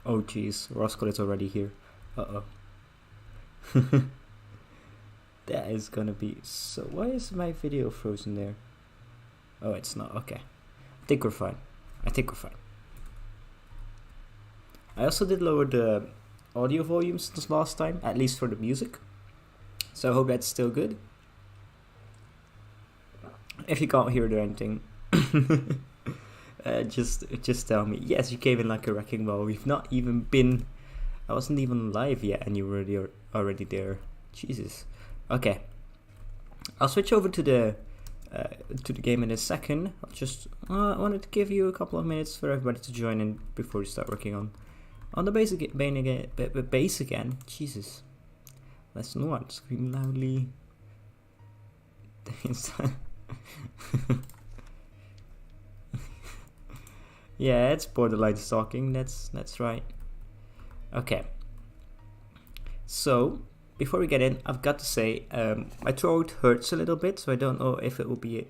Oh jeez, Roscoe is already here. Uh-oh. That is gonna be so... Why is my video frozen there? Oh, it's not. Okay. I think we're fine. I also did lower the audio volume since last time, at least for the music. So I hope that's still good. If you can't hear it or anything, just tell me. Yes, you came in like a wrecking ball. We've not even been... I wasn't even live yet and you were already there. Jesus. Okay. I'll switch over to the game in a second. I wanted to give you a couple of minutes for everybody to join in before we start working on the base again. Jesus. Lesson 1. Scream loudly. Yeah, it's borderline stalking. That's right. Okay. So before we get in, I've got to say my throat hurts a little bit, so I don't know if it will be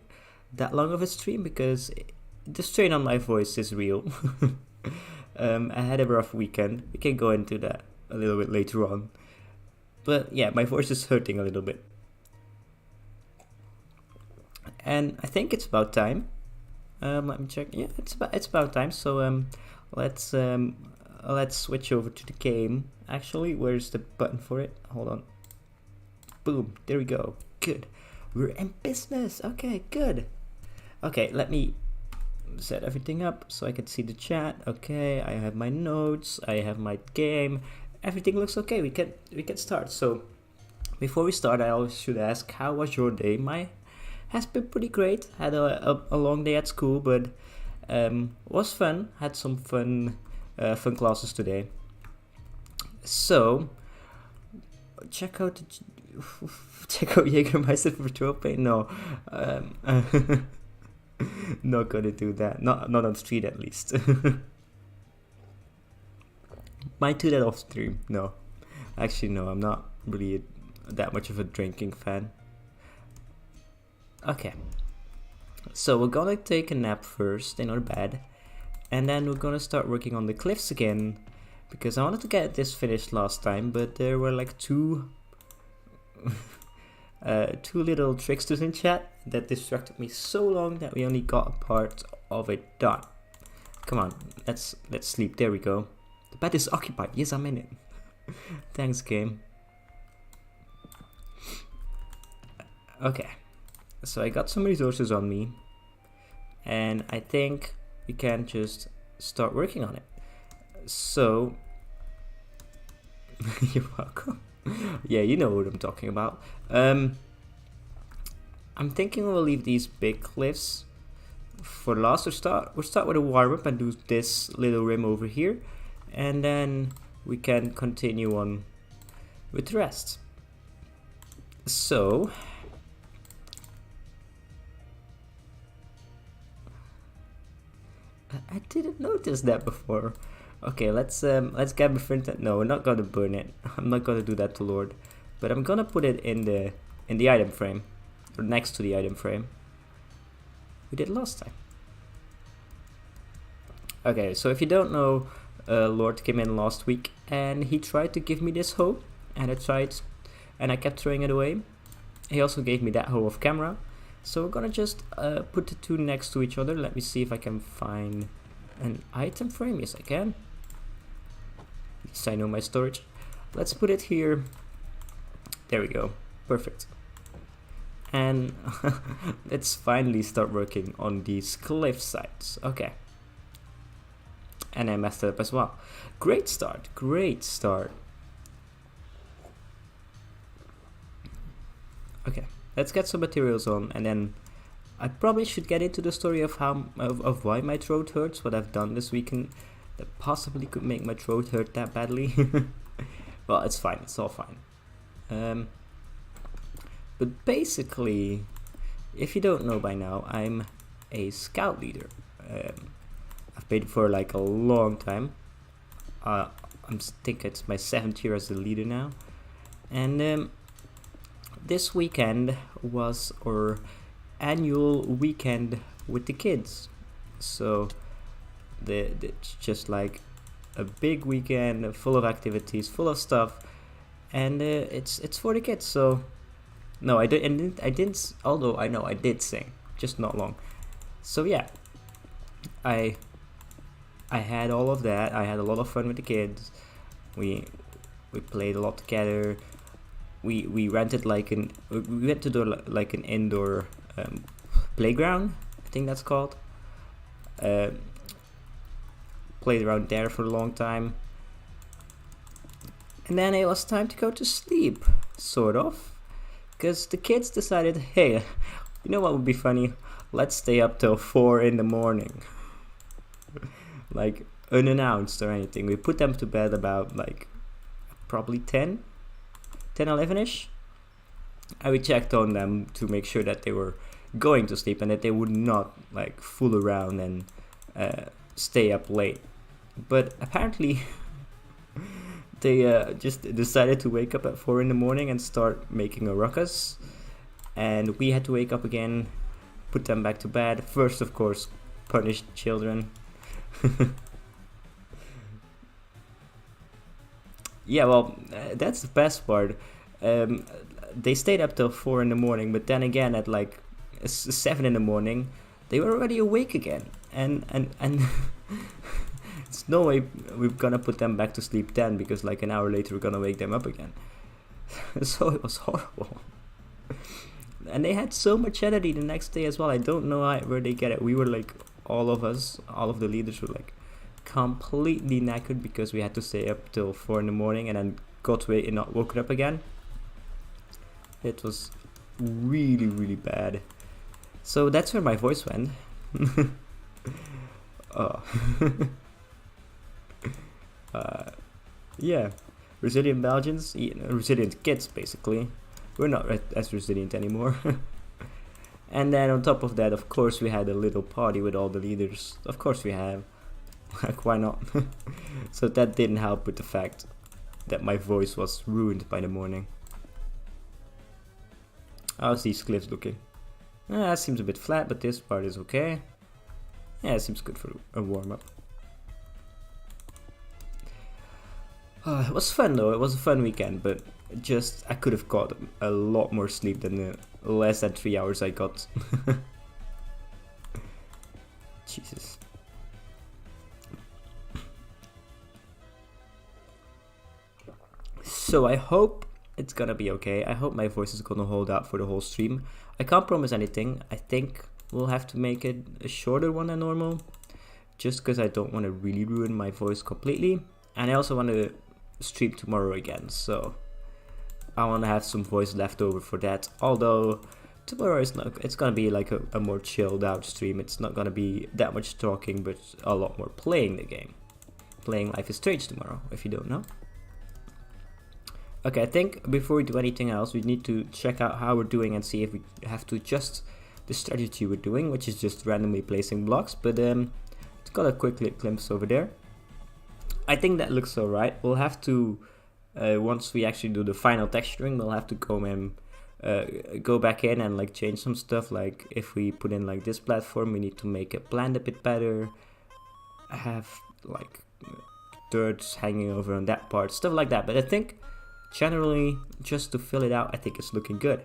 that long of a stream because the strain on my voice is real. I had a rough weekend. We can go into that a little bit later on. But yeah, my voice is hurting a little bit. And I think it's about time. Let me check. Yeah, it's about time. So let's switch over to the game. Actually, where's the button for it? Hold on. Boom. There we go. Good. We're in business. Okay, good. Okay, let me set everything up so I can see the chat. Okay, I have my notes. I have my game. Everything looks okay. We can start. So before we start, I always should ask, how was your day? My has been pretty great. Had a long day at school, but was fun. Had some fun classes today. So check out Jägermeister for throat pain. No, not gonna do that. Not on the street at least. Might do that off stream. No, actually no. I'm not really that much of a drinking fan. Okay, so we're gonna take a nap first in our bed, and then we're gonna start working on the cliffs again, because I wanted to get this finished last time, but there were like two little tricksters in chat that distracted me so long that we only got a part of it done. Come on, let's sleep. There we go. The bed is occupied. Yes, I'm in it. Thanks, game. Okay. So I got some resources on me, and I think we can just start working on it. So, you're welcome. Yeah, you know what I'm talking about. I'm thinking we'll leave these big cliffs for last. We'll start with a warm up and do this little rim over here, and then we can continue on with the rest. So. I didn't notice that before. Okay, let's get a print. No, we're not gonna burn it. I'm not gonna do that to Lord, but I'm gonna put it in the item frame, or next to the item frame. We did last time. Okay, so if you don't know, Lord came in last week and he tried to give me this hoe, and I kept throwing it away. He also gave me that hoe off camera. So we're gonna just put the two next to each other. Let me see if I can find an item frame. Yes, I can. At least I know my storage. Let's put it here. There we go. Perfect. And let's finally start working on these cliff sides. Okay. And I messed it up as well. Great start. Great start. Okay. Let's get some materials on, and then I probably should get into the story of why my throat hurts, what I've done this weekend that possibly could make my throat hurt that badly. Well, it's fine, it's all fine. But basically, if you don't know by now, I'm a scout leader. I've been for like a long time. I think it's my 7th year as a leader now, and this weekend was our annual weekend with the kids. So it's just like a big weekend full of activities, full of stuff, and it's for the kids. So no, I didn't. Although I know I did sing, just not long. So yeah, I had all of that. I had a lot of fun with the kids. We played a lot together. We rented like we went to do like an indoor playground, I think that's called. Played around there for a long time, and then it was time to go to sleep, sort of, because the kids decided, hey, you know what would be funny? Let's stay up till 4 in the morning. Like unannounced or anything. We put them to bed about like probably 11ish, and we checked on them to make sure that they were going to sleep and that they would not like fool around and stay up late. But apparently they just decided to wake up at 4 in the morning and start making a ruckus, and we had to wake up again, put them back to bed. First, of course, punish children. Yeah, well, that's the best part. They stayed up till 4 in the morning, but then again at like 7 in the morning, they were already awake again, and it's no way we're gonna put them back to sleep then, because like an hour later we're gonna wake them up again. So it was horrible. And they had so much energy the next day as well. I don't know where they get it. We were like, all of the leaders were like completely knackered because we had to stay up till 4 in the morning and then got away and not woken up again. It was really, really bad. So that's where my voice went. Oh. Yeah, resilient Belgians, resilient kids basically. We're not as resilient anymore. And then on top of that, of course, we had a little party with all the leaders. Of course we have. Like, why not? So that didn't help with the fact that my voice was ruined by the morning. How's these cliffs looking? It seems a bit flat, but this part is okay. Yeah, it seems good for a warm-up. It was fun though, it was a fun weekend, but just I could have got a lot more sleep than the less than 3 hours I got. Jesus. So I hope it's gonna be okay. I hope my voice is gonna hold out for the whole stream. I can't promise anything. I think we'll have to make it a shorter one than normal, just because I don't want to really ruin my voice completely. And I also want to stream tomorrow again, so I want to have some voice left over for that. Although tomorrow it's gonna be like a more chilled out stream. It's not gonna be that much talking, but a lot more playing the game. Playing Life is Strange tomorrow, if you don't know. Okay, I think before we do anything else, we need to check out how we're doing and see if we have to adjust the strategy we're doing, which is just randomly placing blocks. But it's got a quick glimpse over there. I think that looks alright. We'll have to, once we actually do the final texturing, we'll have to go and go back in and like change some stuff. Like if we put in like this platform, we need to make it blend a bit better. I have like dirt hanging over on that part, stuff like that. But I think generally, just to fill it out, I think it's looking good.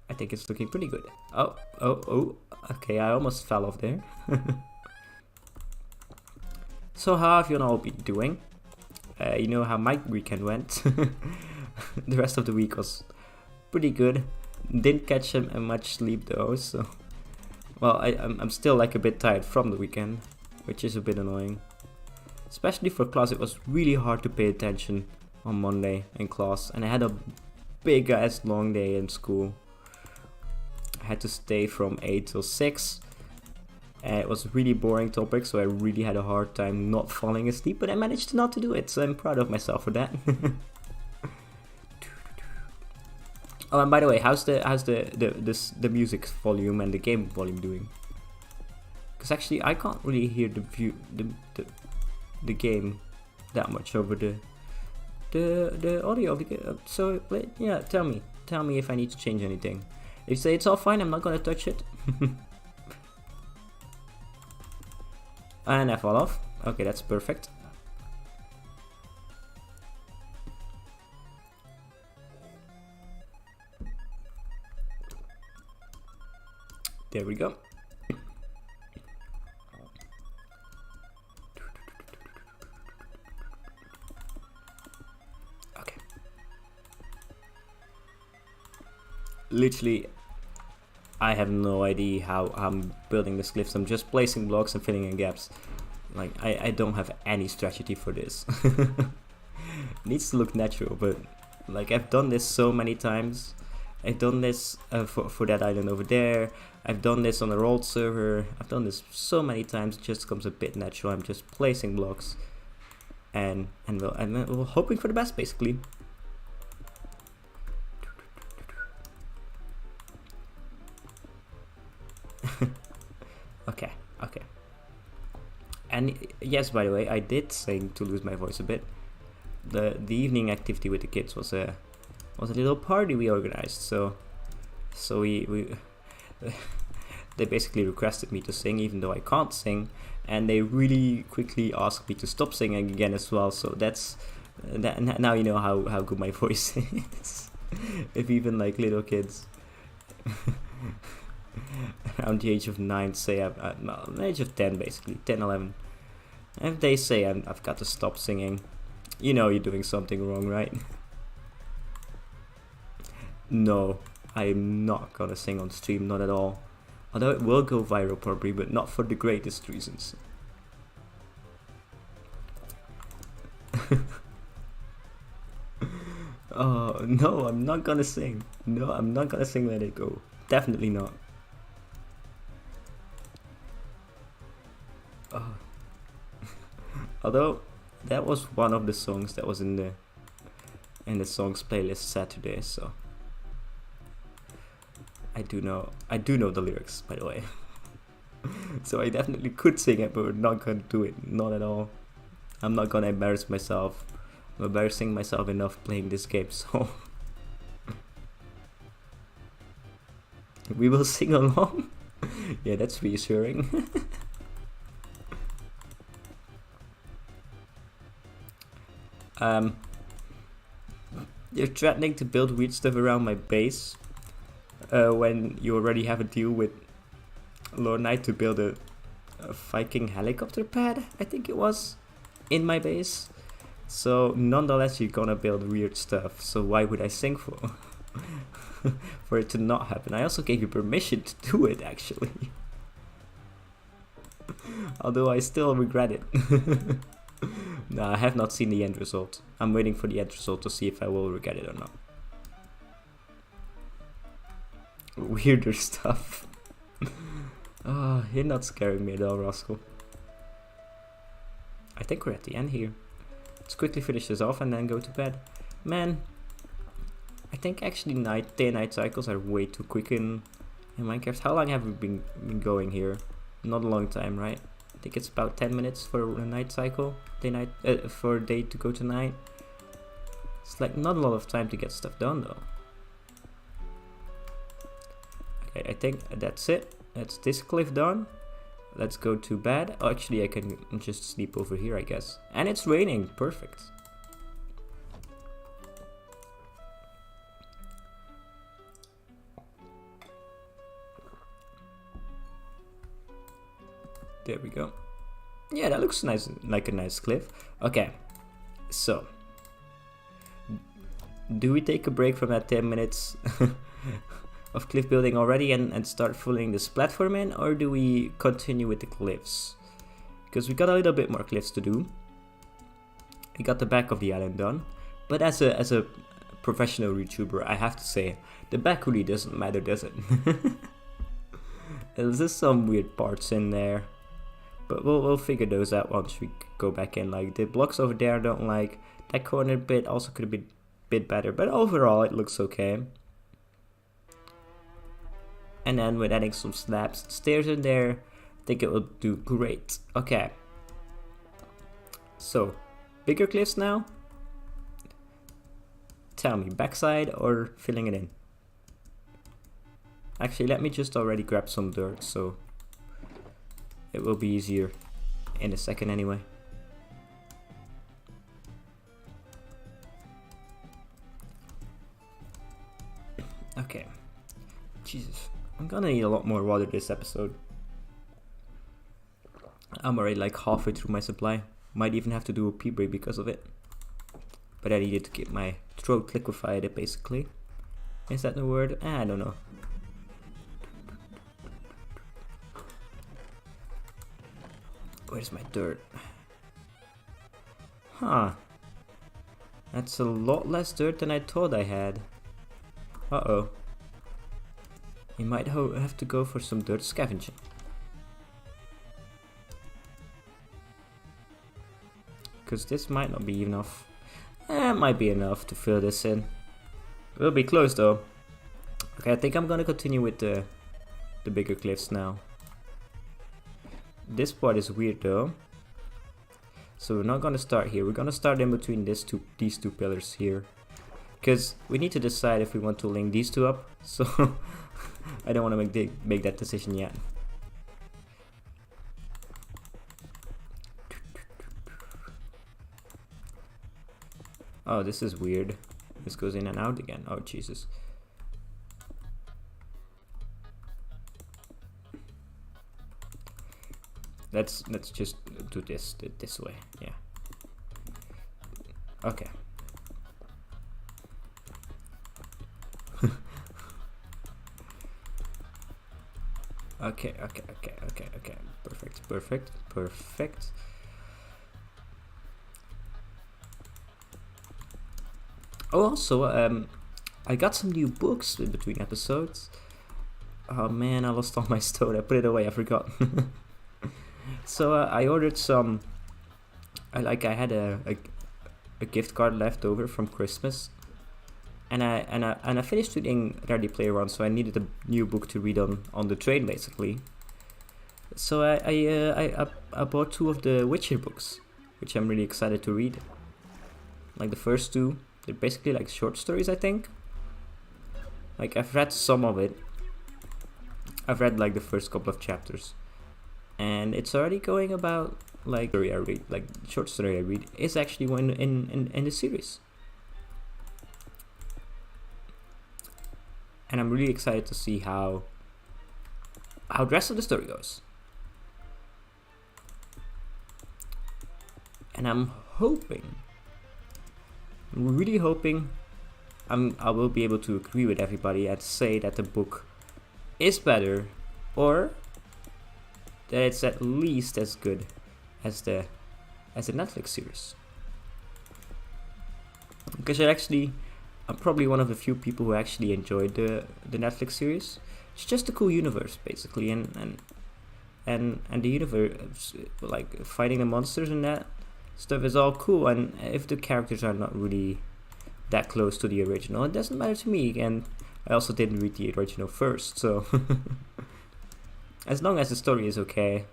I think it's looking pretty good. Oh, okay, I almost fell off there. So how have you all been doing? You know how my weekend went. The rest of the week was pretty good. Didn't catch much sleep though, so... Well, I'm still like a bit tired from the weekend, which is a bit annoying. Especially for class, it was really hard to pay attention on Monday in class, and I had a big ass long day in school. I had to stay from 8 till 6, and it was a really boring topic, so I really had a hard time not falling asleep, but I managed not to do it, so I'm proud of myself for that. Oh, and by the way, how's the music volume and the game volume doing? Because actually I can't really hear the game that much over the audio of the game. So yeah, tell me if I need to change anything. If you say it's all fine, I'm not gonna touch it. And I fall off. Okay, that's perfect. There we go. Okay. Literally, I have no idea how I'm building these cliffs. I'm just placing blocks and filling in gaps. Like, I don't have any strategy for this. Needs to look natural, but like I've done this so many times. I've done this for that island over there. I've done this on a rolled server. I've done this so many times. It just comes a bit natural. I'm just placing blocks, and we're hoping for the best, basically. Okay. And yes, by the way, I did sing to lose my voice a bit. The evening activity with the kids was a little party we organized. So we they basically requested me to sing, even though I can't sing, and they really quickly asked me to stop singing again as well. So that's that. Now you know how good my voice is. If even like little kids around the age of 9 say well, the age of 10, basically 10, 11, if they say I've got to stop singing, you know you're doing something wrong, right? No, I'm not gonna sing on stream, not at all. Although it will go viral probably, but not for the greatest reasons. Oh, no, I'm not gonna sing. No, I'm not gonna sing Let It Go. Definitely not. Oh. Although that was one of the songs that was in the songs playlist Saturday, so I do know the lyrics, by the way. So I definitely could sing it, but we're not gonna do it, not at all. I'm not gonna embarrass myself. I'm embarrassing myself enough playing this game, so we will sing along. Yeah, that's reassuring. You're threatening to build weird stuff around my base when you already have a deal with Lord Knight to build a Viking helicopter pad, I think it was, in my base. So nonetheless you're gonna build weird stuff, so why would I sing for for it to not happen? I also gave you permission to do it, actually. Although I still regret it. No, I have not seen the end result. I'm waiting for the end result to see if I will regret it or not. Weirder stuff. Oh, you're not scaring me at all, Rascal. I think we're at the end here. Let's quickly finish this off and then go to bed. Man, I think actually day and night cycles are way too quick in Minecraft. How long have we been going here? Not a long time, right? I think it's about 10 minutes for a night cycle. For day to go to night. It's like not a lot of time to get stuff done though. Okay, I think that's it. That's this cliff done. Let's go to bed. Oh, actually I can just sleep over here, I guess. And it's raining, perfect. There we go. Yeah, that looks nice, like a nice cliff. Okay, so do we take a break from that 10 minutes of cliff building already and start filling this platform in, or do we continue with the cliffs? Because we got a little bit more cliffs to do. We got the back of the island done, but as a professional YouTuber, I have to say the back really doesn't matter, does it? There's just some weird parts in there. But we'll figure those out once we go back in. Like the blocks over there I don't like. That corner bit also could have been a bit better. But overall it looks okay. And then with adding some slabs and stairs in there, I think it will do great. Okay. So, bigger cliffs now? Tell me, backside or filling it in? Actually, let me just already grab some dirt, so it will be easier in a second anyway. Okay. Jesus. I'm gonna need a lot more water this episode. I'm already like halfway through my supply. Might even have to do a pee break because of it. But I needed to get my throat liquefied, basically. Is that the word? I don't know. Where's my dirt? Huh. That's a lot less dirt than I thought I had. Uh-oh. You might have to go for some dirt scavenging. Because this might not be enough. It might be enough to fill this in. We'll be close though. Okay, I think I'm gonna continue with the bigger cliffs now. This part is weird though. So we're not gonna start here. We're gonna start in between these two pillars here. Because we need to decide if we want to link these two up. So I don't want to make that decision yet. Oh, this is weird. This goes in and out again. Oh, Jesus. Let's just do this way. Yeah. Okay. Okay. Perfect. Oh, also, I got some new books in between episodes. Oh man, I lost all my stone. I put it away. I forgot. So I ordered some. I had a gift card left over from Christmas, and I finished reading Ready Player One, so I needed a new book to read on the train basically. So I bought 2 of the Witcher books, which I'm really excited to read. Like the first 2, they're basically like short stories, I think. Like I've read some of it. I've read like the first couple of chapters, and it's already going about like short story I read is actually one in the series. And I'm really excited to see how the rest of the story goes. And I'm really hoping I will be able to agree with everybody and say that the book is better, or that it's at least as good as the Netflix series. Because I'm probably one of the few people who actually enjoyed the Netflix series. It's just a cool universe basically, and the universe, like fighting the monsters and that stuff is all cool, and if the characters are not really that close to the original, it doesn't matter to me. And I also didn't read the original first, so as long as the story is okay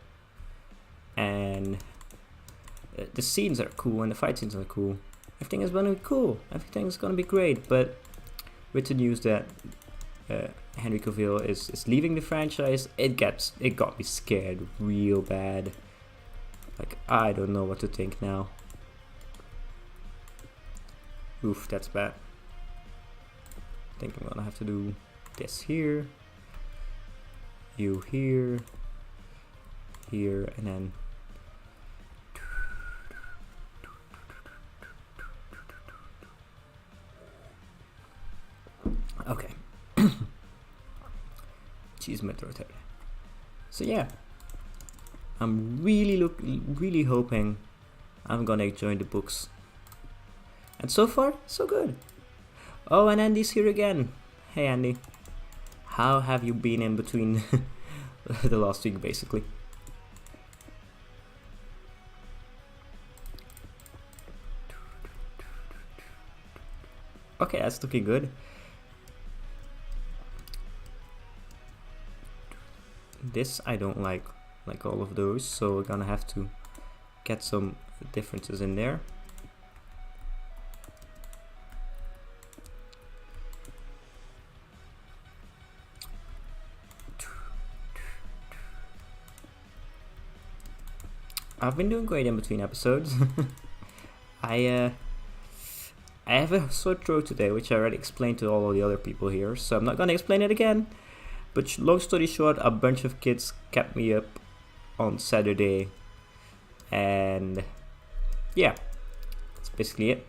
and the scenes are cool and the fight scenes are cool, everything is gonna be cool, everything's gonna be great. But with the news that Henry Cavill is leaving the franchise, it got me scared real bad. Like, I don't know what to think now. Oof, that's bad. I think I'm gonna have to do this here, you here, and then okay. Jeez, my throat hurt. So yeah, I'm really hoping I'm gonna join the books. And so far, so good. Oh, and Andy's here again. Hey Andy, how have you been in between the last week basically? Okay, that's looking good. This I don't like all of those, so we're gonna have to get some differences in there. I've been doing great in between episodes. I have a sore throat today, which I already explained to all of the other people here, so I'm not gonna explain it again. But long story short, a bunch of kids kept me up on Saturday, and yeah, that's basically it.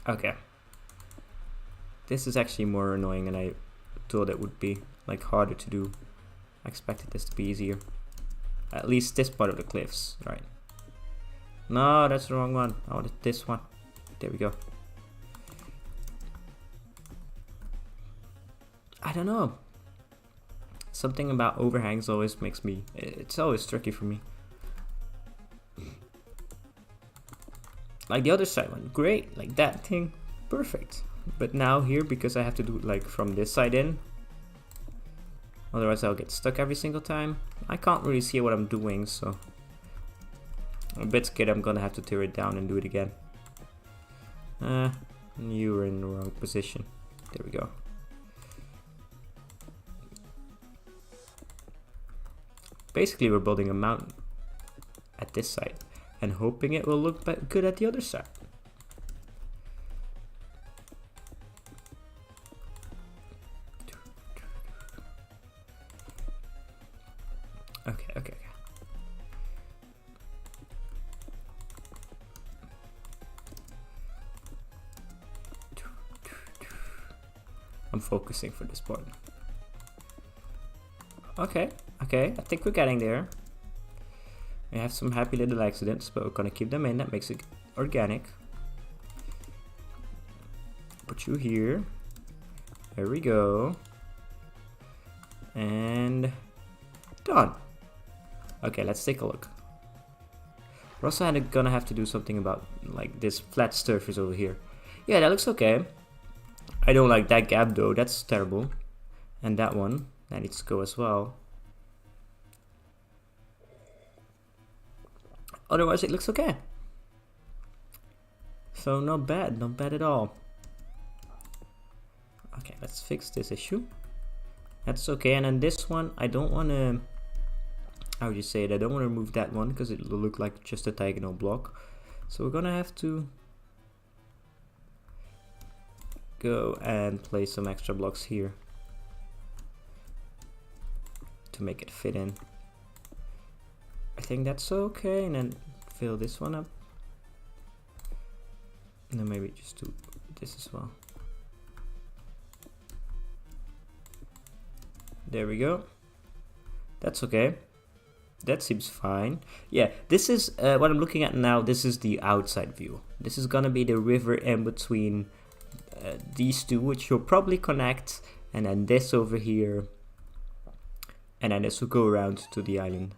Okay, this is actually more annoying than I thought it would be, like harder to do. I expected this to be easier. At least this part of the cliffs, right? No, that's the wrong one. I wanted this one. There we go. I don't know. Something about overhangs always makes me... It's always tricky for me. Like the other side one, great. Like that thing, perfect. But now here, because I have to do like from this side in, otherwise I'll get stuck every single time. I can't really see what I'm doing, so I'm a bit scared I'm gonna have to tear it down and do it again. You were in the wrong position. There we go. Basically, we're building a mountain at this side and hoping it will look good at the other side. Okay. I'm focusing for this part. Okay, I think we're getting there. We have some happy little accidents, but we're gonna keep them in. That makes it organic. Put you here. There we go. And done. Okay, let's take a look. We're also gonna have to do something about like this flat surface over here. Yeah, that looks okay. I don't like that gap though, that's terrible. And that one, that needs to go as well. Otherwise it looks okay. So not bad at all. Okay, let's fix this issue. That's okay, and then this one, I don't want to, how would you say it? I don't want to remove that one because it will look like just a diagonal block. So we're gonna have to go and place some extra blocks here to make it fit in. I think that's okay, and then fill this one up. And then maybe just do this as well. There we go. That's okay. That seems fine. Yeah, this is what I'm looking at now. This is the outside view. This is gonna be the river in between these two, which you'll probably connect, and then this over here, and then this will go around to the island.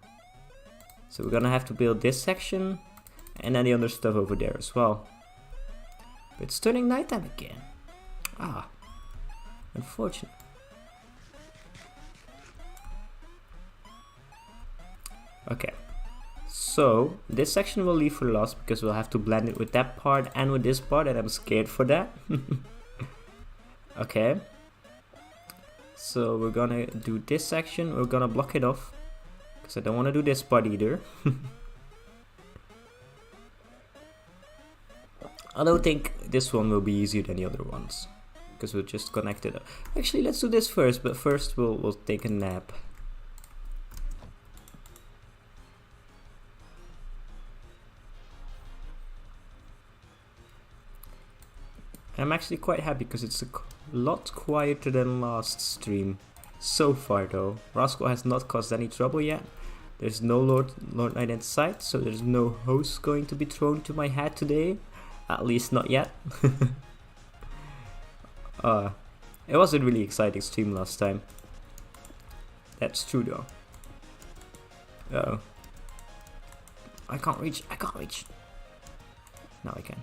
So we're gonna have to build this section, and then the other stuff over there as well. But it's turning nighttime again. Ah, unfortunate. Okay, so this section we'll leave for last because we'll have to blend it with that part and with this part, and I'm scared for that. Okay, so we're gonna do this section. We're gonna block it off because I don't want to do this part either. I don't think this one will be easier than the other ones because we'll just connect it up. Actually, let's do this first, but first we'll take a nap. I'm actually quite happy because it's a lot quieter than last stream. So far though, Roscoe has not caused any trouble yet. There's no Lord Knight in sight, so there's no host going to be thrown to my head today. At least not yet. It was a really exciting stream last time. That's true though. Uh-oh. I can't reach. Now I can.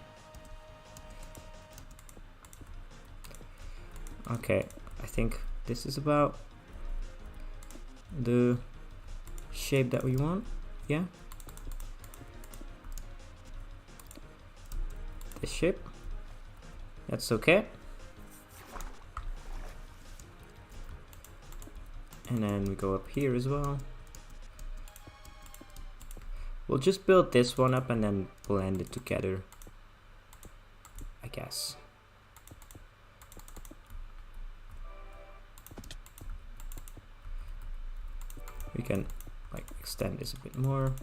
Okay, I think this is about the shape that we want. Yeah. This shape. That's okay. And then we go up here as well. We'll just build this one up and then blend it together, I guess. We can like extend this a bit more.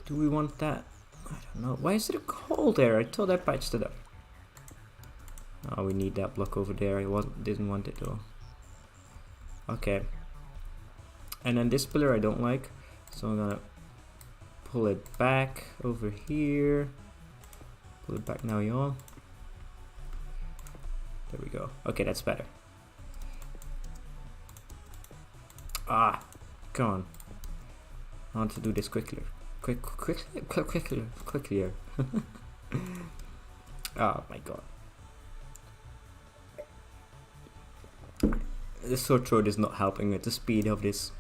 Do we want that? I don't know. Why is it cold there? I thought I patched it up. Oh, we need that block over there. I didn't want it though. Okay. And then this pillar I don't like, so I'm gonna pull it back over here. Pull it back now, y'all. There we go. Okay, that's better. Ah, come on. I want to do this quickly. Quickly. Oh my god. The sore throat is not helping with the speed of this.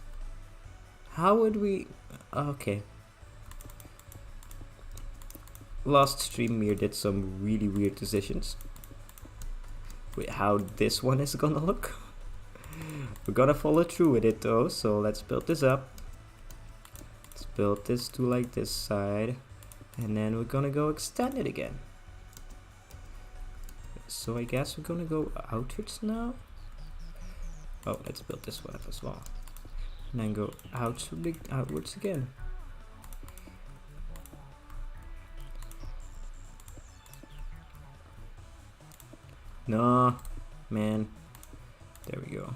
How would we... Okay. Last stream Mear did some really weird decisions with how this one is gonna look. We're gonna follow through with it though, so let's build this up. Let's build this to like this side, and then we're gonna go extend it again. So I guess we're gonna go outwards now. Oh, let's build this one up as well. And then go outwards again. No, man. There we go.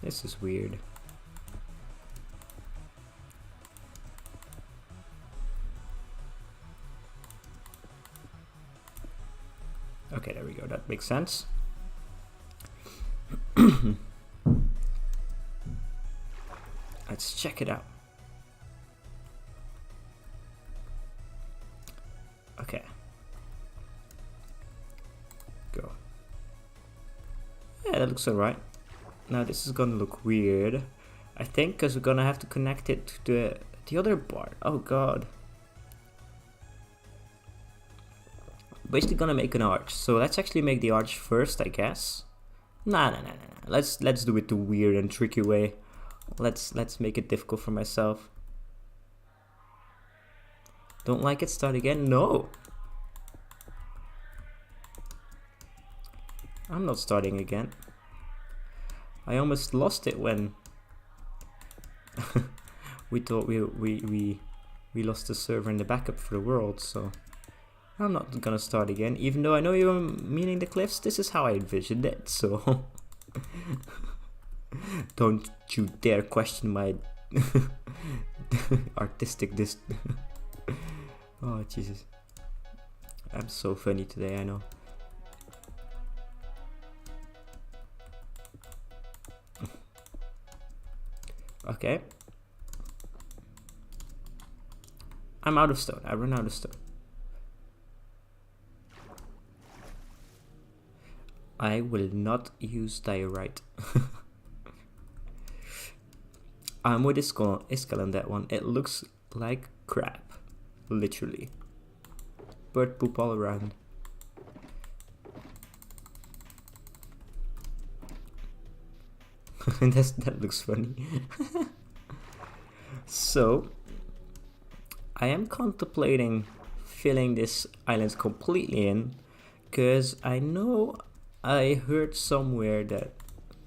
This is weird. Okay, there we go. That makes sense. Let's check it out. Okay. Go. Yeah, that looks alright. Now this is gonna look weird, I think, because we're gonna have to connect it to the other part. Oh god. Basically gonna make an arch. So let's actually make the arch first, I guess. Nah. Let's do it the weird and tricky way. Let's make it difficult for myself. Don't like it? Start again? No. I'm not starting again. I almost lost it when we thought we lost the server and the backup for the world, so I'm not gonna start again, even though I know you're meaning the cliffs. This is how I envisioned it, so don't you dare question my artistic Oh Jesus, I'm so funny today, I know. Okay. I'm out of stone. I run out of stone. I will not use diorite. I'm with Iskal on that one. It looks like crap. Literally. Bird poop all around. That looks funny. So I am contemplating filling this island completely in, because I know I heard somewhere that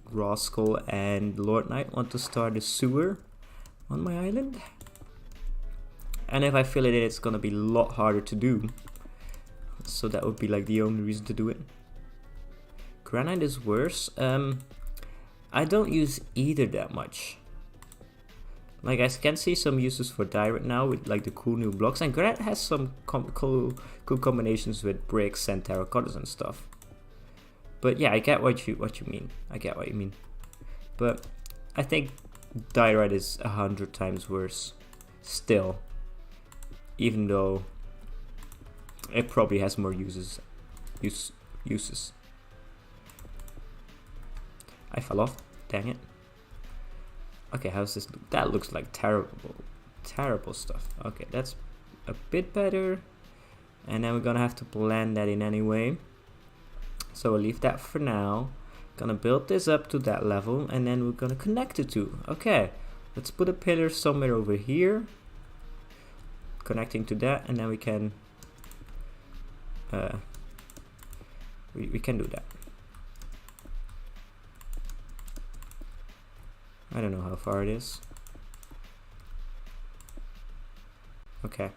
Rascal and Lord Knight want to start a sewer on my island, and if I fill it in, it's gonna be a lot harder to do, so that would be like the only reason to do it. Granite is worse. I don't use either that much. Like, I can see some uses for diorite now with like the cool new blocks, and granite has some cool combinations with bricks and terracottas and stuff. But yeah, I get what you mean. I get what you mean. But I think diorite is 100 times worse still, even though it probably has more uses. I fell off, dang it. Okay, how's this look? That looks like terrible stuff. Okay, that's a bit better. And then we're gonna have to blend that in anyway. So we'll leave that for now. Gonna build this up to that level, and then we're gonna connect the two. Okay, let's put a pillar somewhere over here, connecting to that, and then we can we can do that. I don't know how far it is. Okay,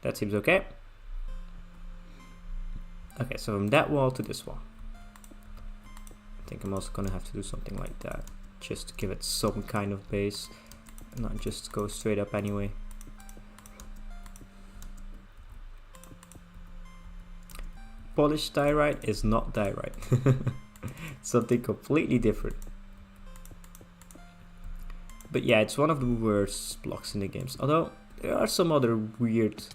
that seems okay. Okay, so from that wall to this wall. I think I'm also gonna have to do something like that, just to give it some kind of base, not just go straight up anyway. Polished diorite is not diorite. Something completely different. But yeah, it's one of the worst blocks in the games. Although there are some other weird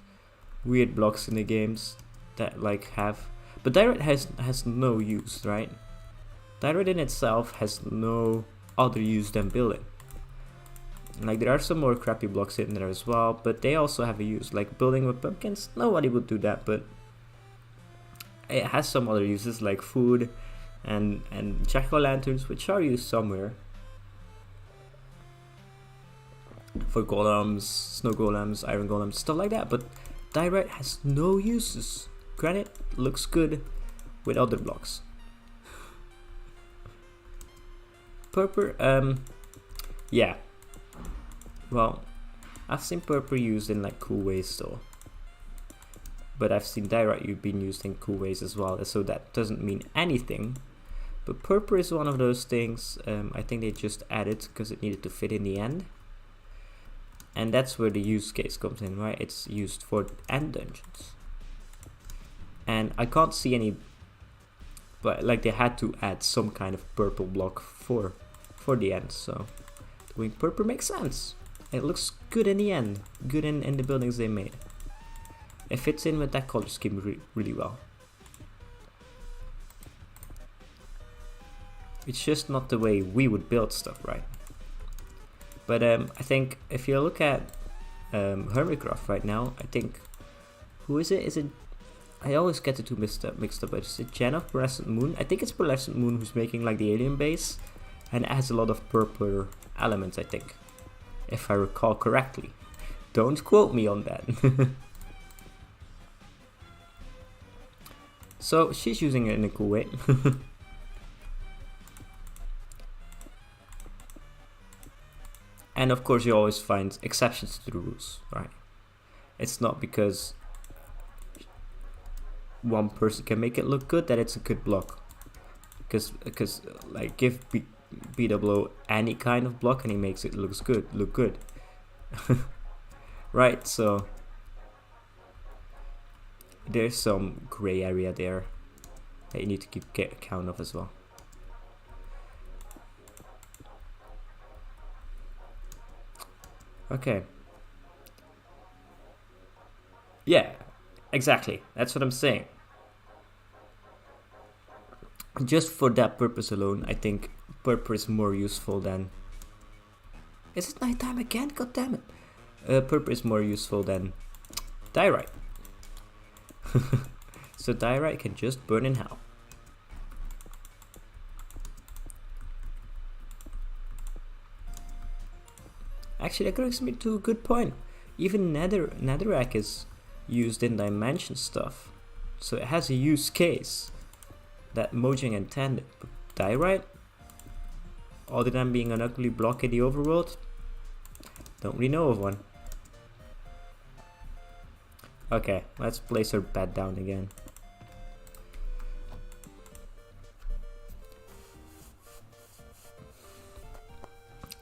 blocks in the games that like have, but diorite has no use, right? Diorite in itself has no other use than building. Like there are some more crappy blocks in there as well, but they also have a use. Like building with pumpkins, nobody would do that, but it has some other uses like food and jack-o'-lanterns, which are used somewhere. For golems, snow golems, iron golems, stuff like that, but diorite has no uses. Granite looks good with other blocks. Purple, yeah. Well, I've seen purple used in like cool ways though. But I've seen diorite being used in cool ways as well, so that doesn't mean anything. But purple is one of those things, I think they just added because it needed to fit in the end. And that's where the use case comes in, right? It's used for end dungeons. And I can't see any, but like they had to add some kind of purple block for the end, so doing purple makes sense. It looks good in the end, good in the buildings they made. It fits in with that color scheme really well. It's just not the way we would build stuff, right? But I think if you look at Hermitcraft right now, I think, who is it? Is it? I always get the two mixed up. But is it Jen of Pearlescent Moon? I think it's Pearlescent Moon who's making like the alien base, and it has a lot of purple elements, I think, if I recall correctly. Don't quote me on that. So she's using it in a cool way. And of course you always find exceptions to the rules, right? It's not because one person can make it look good that it's a good block. Because like give BWO any kind of block and he makes it look good. Right, so there's some gray area there that you need to keep account of as well. Okay. Yeah, exactly. That's what I'm saying. Just for that purpose alone, I think purple is more useful than... Is it nighttime again? God damn it. Purple is more useful than diorite. So diorite can just burn in hell. Actually, that brings me to a good point. Even netherrack is used in dimension stuff, so it has a use case that Mojang intended. But diorite, other than being an ugly block in the overworld, don't really know of one. Okay, let's place our bed down again.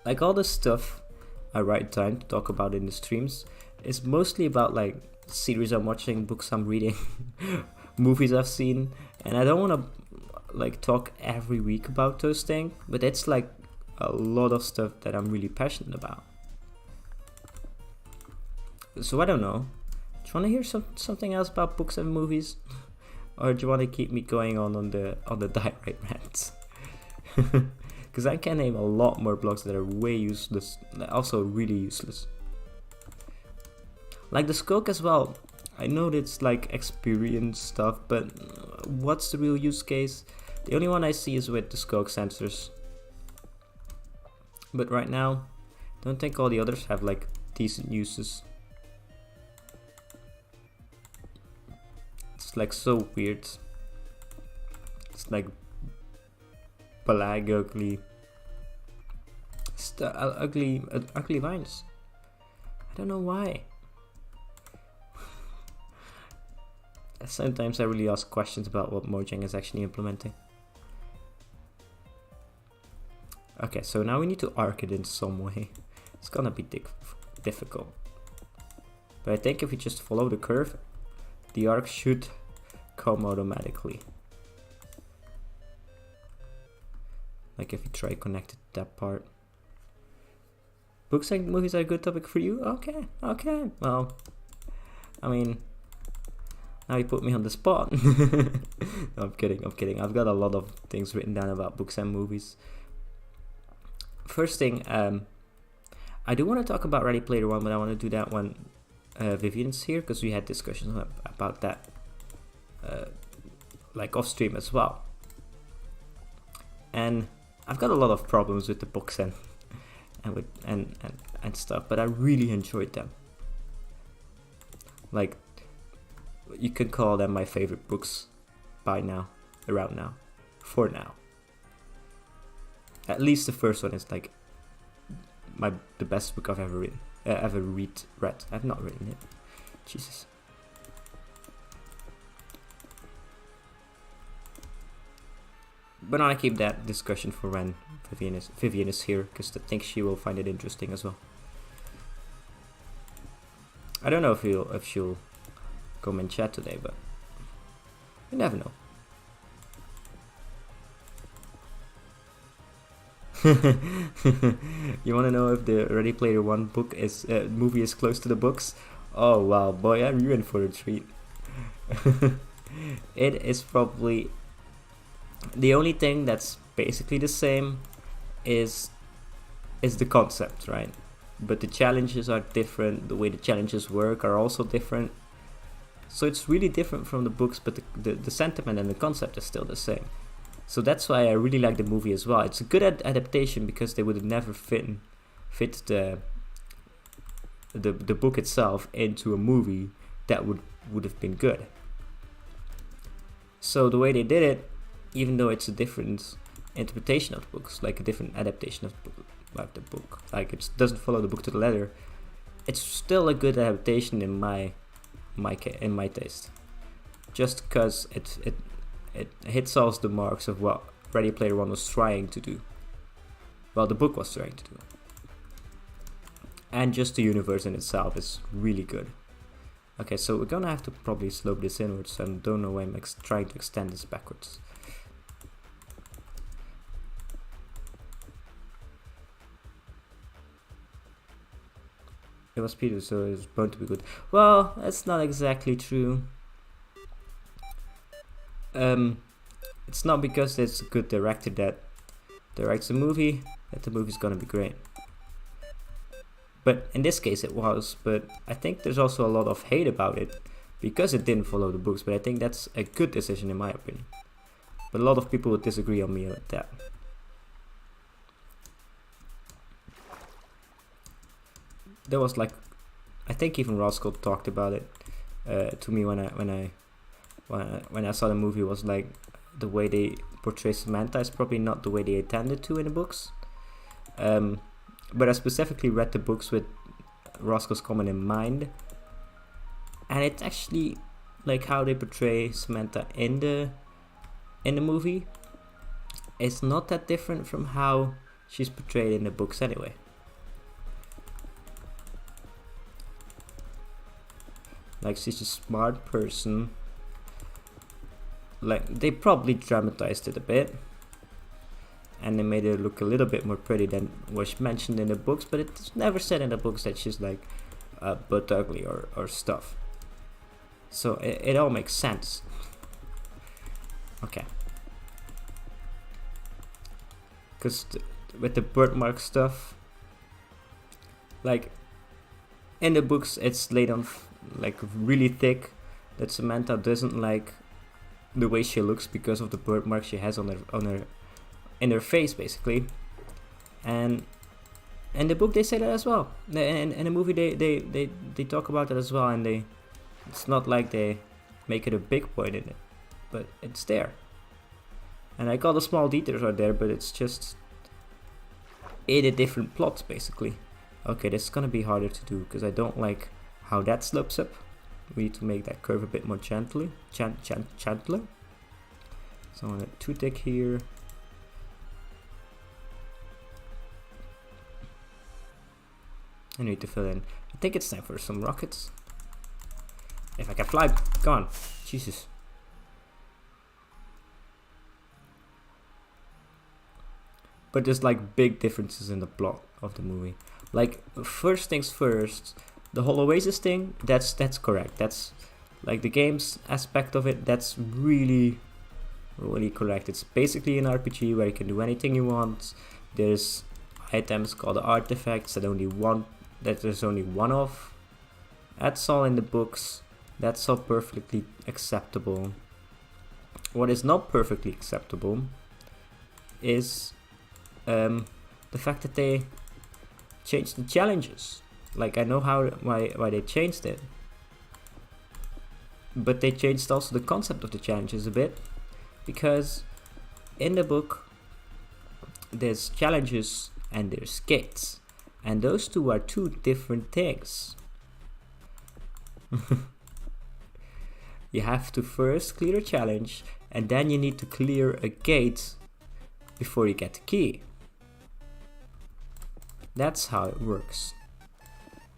Like all this stuff I write down to talk about in the streams is mostly about like series I'm watching, books I'm reading, movies I've seen, and I don't want to like talk every week about those things, but it's like a lot of stuff that I'm really passionate about. So I don't know. Do you want to hear something else about books and movies, or do you want to keep me going on the diet rants? Because I can name a lot more blogs that are way useless, also really useless. Like the Skulk as well. I know it's like experience stuff, but what's the real use case? The only one I see is with the Skulk sensors. But right now, don't think all the others have like decent uses. It's like so weird. It's like black ugly ugly lines. I don't know why. Sometimes I really ask questions about what Mojang is actually implementing. Okay, so now we need to arc it in some way. It's gonna be difficult. But I think if we just follow the curve, the arc should come automatically. Like if you try connected that part. Books and movies are a good topic for you? Okay. Well, I mean, now you put me on the spot. No, I'm kidding. I've got a lot of things written down about books and movies. First thing, I do want to talk about Ready Player One, but I want to do that when Vivian's here, because we had discussions about that like off stream as well. And I've got a lot of problems with the books and stuff, but I really enjoyed them. Like, you can call them my favorite books around now, for now. At least the first one is like the best book I've ever read. I've not written it. Jesus. But I keep that discussion for when Vivian is here, because I think she will find it interesting as well. I don't know if she'll come and chat today, but you never know. You want to know if the Ready Player One movie is close to the books? Oh wow, boy, I'm in for a treat. It is probably the only thing that's basically the same is the concept, right? But the challenges are different. The way the challenges work are also different. So it's really different from the books, but the sentiment and the concept is still the same. So that's why I really like the movie as well. It's a good adaptation, because they would have never fit the book itself into a movie that would have been good. So the way they did it, even though it's a different interpretation of the books, like a different adaptation of the book, like it doesn't follow the book to the letter, it's still a good adaptation in my taste. Just because it hits all the marks of what Ready Player One was trying to do. Well, the book was trying to do. And just the universe in itself is really good. Okay, so we're gonna have to probably slope this inwards, and don't know why I'm trying to extend this backwards. It was Peter, so it's bound to be good. Well, that's not exactly true. It's not because it's a good director that directs a movie that the movie's gonna be great. But in this case it was, but I think there's also a lot of hate about it because it didn't follow the books, but I think that's a good decision in my opinion. But a lot of people would disagree on me with that. There was like, I think even Roscoe talked about it to me when I saw the movie, was like, the way they portray Samantha is probably not the way they intended to in the books. But I specifically read the books with Roscoe's comment in mind, and it's actually like how they portray Samantha in the movie. It's not that different from how she's portrayed in the books anyway. Like, she's a smart person like, they probably dramatized it a bit, and they made it look a little bit more pretty than was mentioned in the books, but it's never said in the books that she's like but ugly or stuff. So it all makes sense. Okay. Because with the birthmark stuff, like in the books it's laid on like really thick that Samantha doesn't like the way she looks because of the birthmark she has on her in her face, basically. And in the book they say that as well. In the movie they talk about that as well, and it's not like they make it a big point in it, but it's there. And like all the small details are there, but it's just in a different plot, basically. Okay, this is gonna be harder to do because I don't like how that slopes up. We need to make that curve a bit more gentler. So I'm gonna too thick here. I need to fill in. I think it's time for some rockets. If I can fly, come on, Jesus. But there's like big differences in the plot of the movie. Like, first things first, the whole Oasis thing, that's correct. That's like the games aspect of it, that's really correct. It's basically an RPG where you can do anything you want. There's items called artifacts that there's only one of. That's all in the books. That's all perfectly acceptable. What is not perfectly acceptable is the fact that they changed the challenges. Like, I know why they changed it, but they changed also the concept of the challenges a bit, because in the book there's challenges and there's gates, and those two are two different things. You have to first clear a challenge, and then you need to clear a gate before you get the key. That's how it works,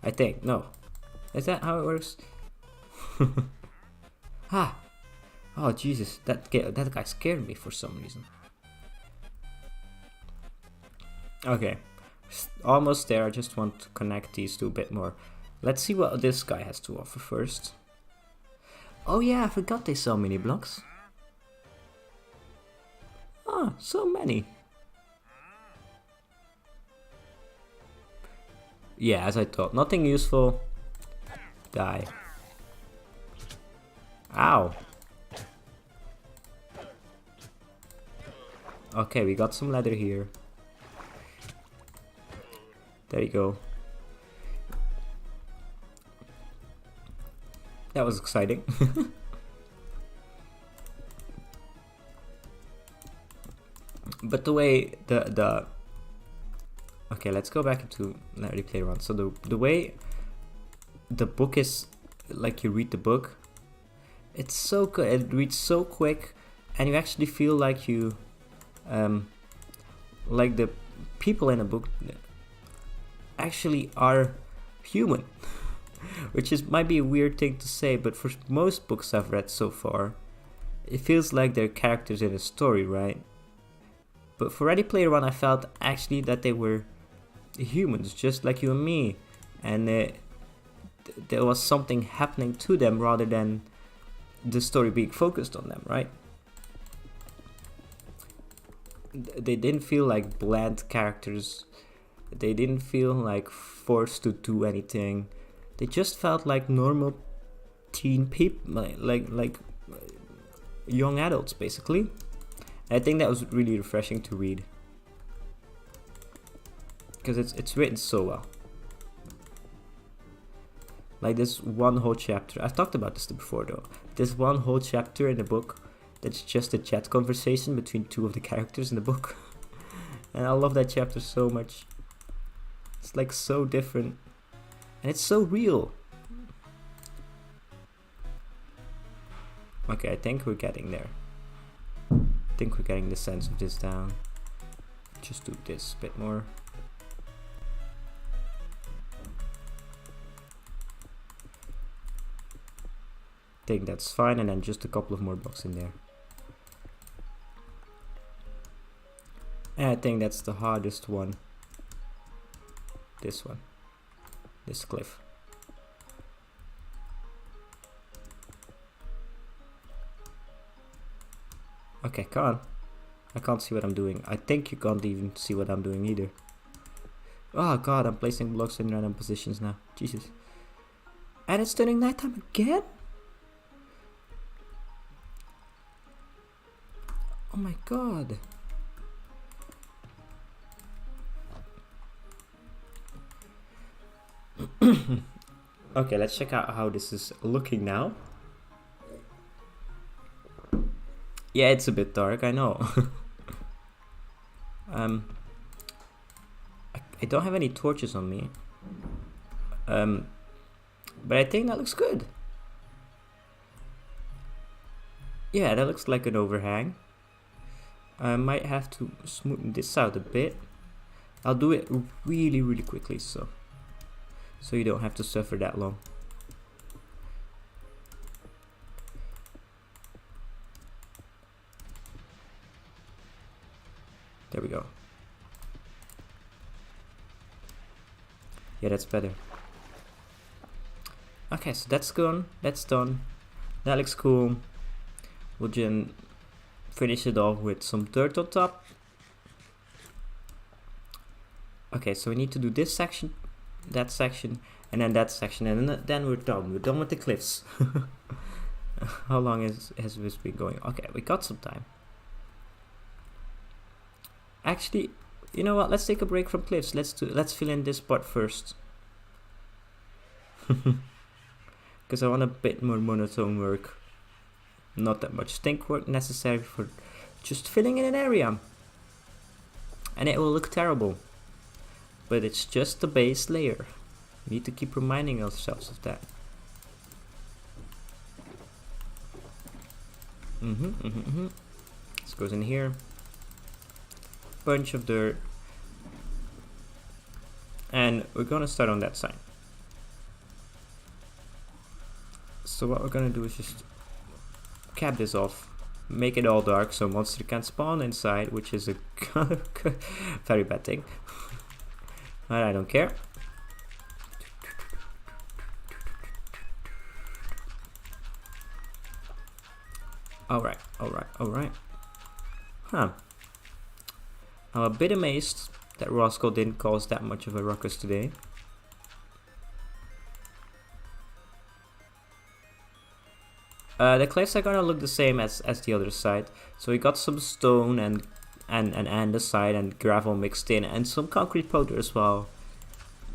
I think. No, is that how it works? Ah, oh Jesus, that guy scared me for some reason. Okay, almost there. I just want to connect these two a bit more. Let's see what this guy has to offer first. Oh yeah, I forgot they sell mini blocks. Ah, so many. Yeah, as I thought. Nothing useful. Die. Ow. Okay, we got some leather here. There you go. That was exciting. But the way the okay, let's go back into Ready Player One. So the way the book is, like, you read the book, it's so good. It reads so quick, and you actually feel like you like the people in the book actually are human. Which might be a weird thing to say, but for most books I've read so far, it feels like they're characters in a story, right? But for Ready Player One, I felt actually that they were humans, just like you and me, and there was something happening to them rather than the story being focused on them, right? They didn't feel like bland characters. They didn't feel like forced to do anything. They just felt like normal teen people, like young adults, basically. I think that was really refreshing to read, because it's written so well. Like this one whole chapter, I've talked about this before though. There's one whole chapter in the book that's just a chat conversation between two of the characters in the book. And I love that chapter so much. It's like so different, and it's so real. Okay, I think we're getting there. I think we're getting the sense of this down. Just do this a bit more. I think that's fine, and then just a couple of more blocks in there. And I think that's the hardest one. This one. This cliff. Okay, come on. I can't see what I'm doing. I think you can't even see what I'm doing either. Oh god, I'm placing blocks in random positions now. Jesus. And it's turning nighttime again? Oh my god. Okay, let's check out how this is looking now. Yeah, it's a bit dark, I know. I don't have any torches on me. But I think that looks good. Yeah, that looks like an overhang. I might have to smoothen this out a bit. I'll do it really quickly, so you don't have to suffer that long. There we go. Yeah, that's better. Okay, so that's gone. That's done. That looks cool. We'll just finish it off with some dirt on top. Okay, so we need to do this section, that section, and then that section, and then we're done. We're done with the cliffs. How long has this been going? Okay, we got some time. Actually, you know what? Let's take a break from cliffs. Let's fill in this part first. Because I want a bit more monotone work. Not that much stink work necessary for just filling in an area. And it will look terrible. But it's just the base layer. We need to keep reminding ourselves of that. This goes in here. Bunch of dirt. And we're gonna start on that side. So what we're gonna do is just cap this off, make it all dark so monster can spawn inside, which is a very bad thing. But I don't care. Alright. Huh. I'm a bit amazed that Roscoe didn't cause that much of a ruckus today. The cliffs are gonna look the same as the other side. So we got some stone and andesite and gravel mixed in, and some concrete powder as well.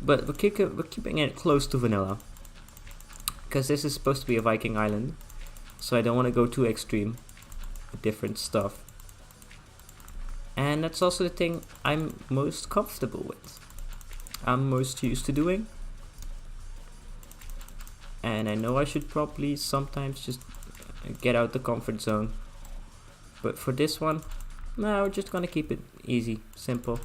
But we're keeping it close to vanilla, because this is supposed to be a Viking island. So I don't want to go too extreme with different stuff. And that's also the thing I'm most comfortable with. I'm most used to doing. And I know I should probably sometimes just get out the comfort zone. But for this one, no, we're just gonna keep it easy, simple.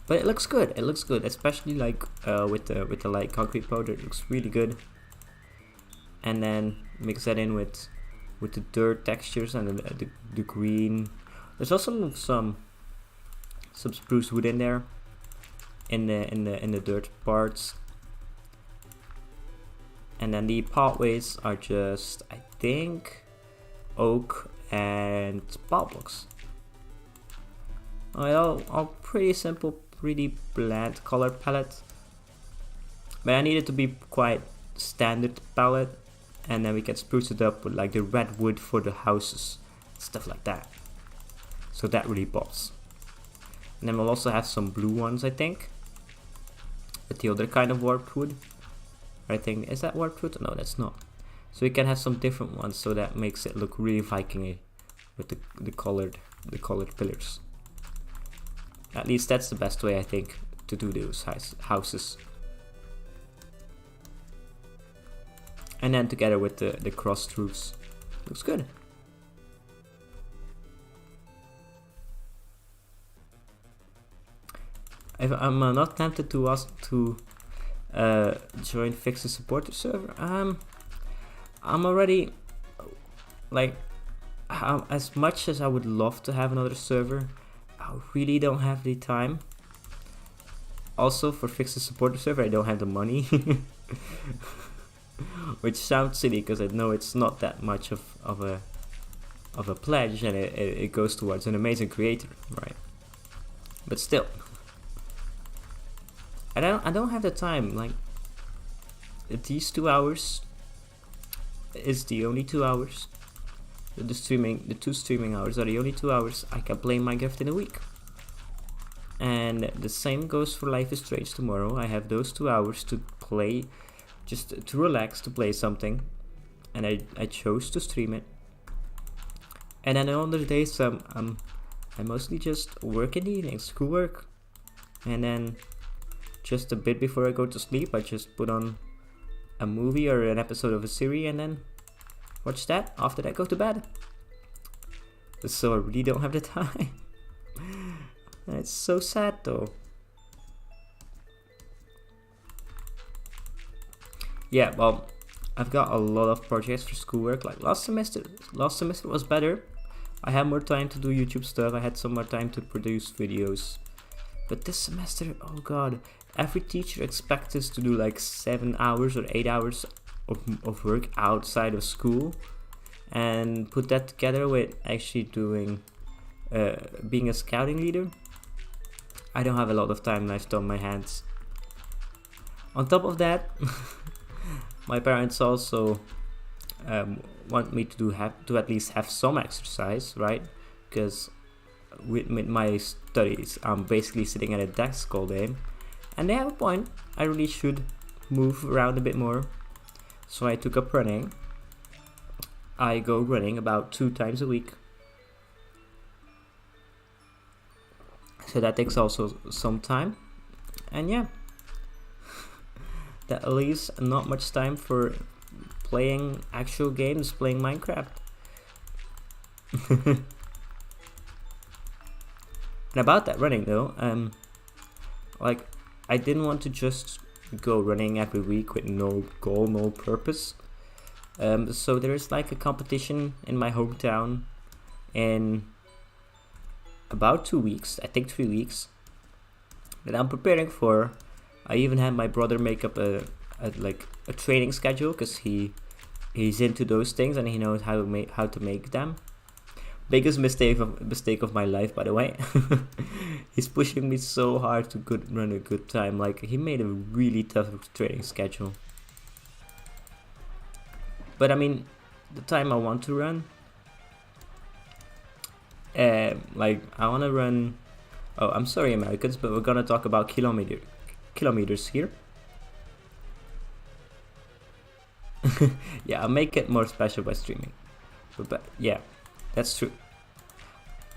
But it looks good. It looks good, especially like with the light concrete powder. It looks really good. And then mix that in with the dirt textures and the green. There's also some spruce wood in there, in the dirt parts. And then the pathways are just, I think, oak and pile blocks. All pretty simple, pretty bland color palette. But I need it to be quite standard palette. And then we can spruce it up with like the red wood for the houses, stuff like that. So that really pops. And then we'll also have some blue ones, I think, with the other kind of warped wood. I think, is that warped wood? No, that's not. So we can have some different ones, so that makes it look really Viking-y with the colored pillars. At least that's the best way, I think, to do those houses. And then together with the crossed roofs, looks good. If I'm not tempted to ask to join Fix the Supporter server. I'm already, like, as much as I would love to have another server, I really don't have the time. Also, for fix the support server, I don't have the money. Which sounds silly because I know it's not that much of a pledge, and it goes towards an amazing creator, right? But still, I don't have the time. Like, these 2 hours is the only 2 hours. The 2 streaming hours are the only 2 hours I can play Minecraft in a week. And the same goes for Life is Strange tomorrow. I have those 2 hours to play, just to relax, to play something, and I chose to stream it. And then on other days, I mostly just work in the evening, schoolwork, and then just a bit before I go to sleep, I just put on a movie or an episode of a series, and then watch that. After that, go to bed. So I really don't have the time. It's so sad though. Yeah, well, I've got a lot of projects for schoolwork. Like last semester was better. I had more time to do YouTube stuff. I had some more time to produce videos. But this semester, oh god, every teacher expects us to do like 7 hours or 8 hours of work outside of school, and put that together with actually doing being a scouting leader. I don't have a lot of time left on my hands. On top of that, my parents also want me to at least have some exercise, right? Because with my studies, I'm basically sitting at a desk all day, and they have a point. I really should move around a bit more. So I took up running. I go running about 2 times a week. So that takes also some time. And yeah, that leaves not much time for playing actual games, playing Minecraft. And about that running though, like, I didn't want to just go running every week with no goal, no purpose. So there is like a competition in my hometown in about 2 weeks, I think 3 weeks, that I'm preparing for. I even had my brother make up a training schedule, because he's into those things and he knows how to make them. Biggest mistake of my life, by the way. He's pushing me so hard to run a good time. Like, he made a really tough training schedule. But I mean, the time I want to run, like, I want to run. Oh, I'm sorry, Americans, but we're gonna talk about kilometers here. Yeah, I'll make it more special by streaming. But yeah, that's true.